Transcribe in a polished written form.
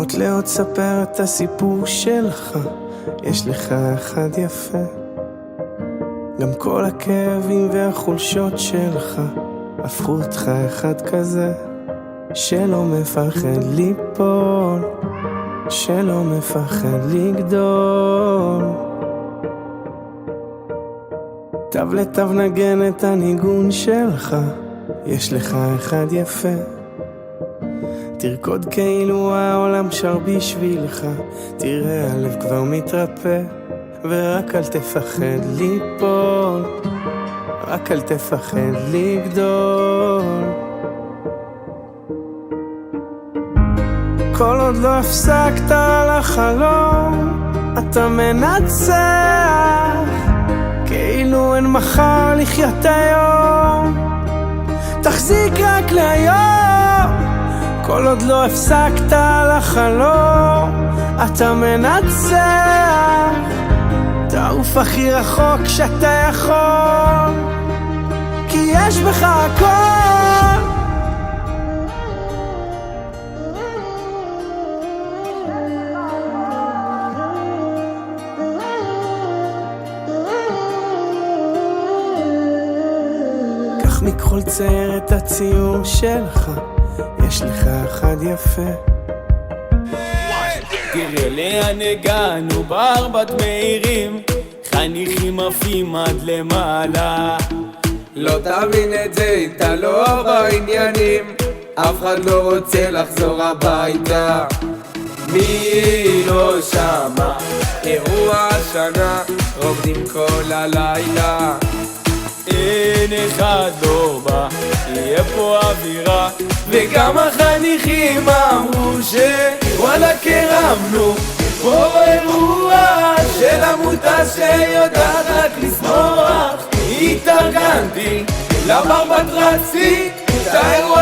עוד לאות ספר את הסיפור שלך, יש לך אחד יפה. גם כל הכאבים והחולשות שלך הפכו אותך אחד כזה, שלא מפחד ליפול, שלא מפחד לגדול. תו לתו נגן את הניגון שלך, יש לך אחד יפה. תרקוד כאילו העולם שר בשבילך, תראה הלב כבר מתרפא. ורק אל תפחד ליפול, רק אל תפחד לגדול. כל עוד לא הפסקת על החלום, אתה מנצח, כאילו אין מחר לחיות היום. תחזיק רק להיום, כל עוד לא הפסקת על החלום, אתה מנצח. תעוף הכי רחוק שאתה יכול, כי יש בך הכל. קח מכחול צייר את הציור שלך, יש לך אחד יפה. תראה לאן הגענו בארבעת מהירים, חניכים עפים עד למעלה. לא תבין את זה אם אתה לא בעניינים, אף אחד לא רוצה לחזור הביתה. מי לא שמה אירוע השנה, רוקדים כל הלילה. אין אחד לא בא, יהיה פה אווירה. וגם החניכים אמרו שוואלה קרמנו פה אירוע של עמותה שיודעת רק לשמוח. התארגנתי לברבט רצתי את האירוע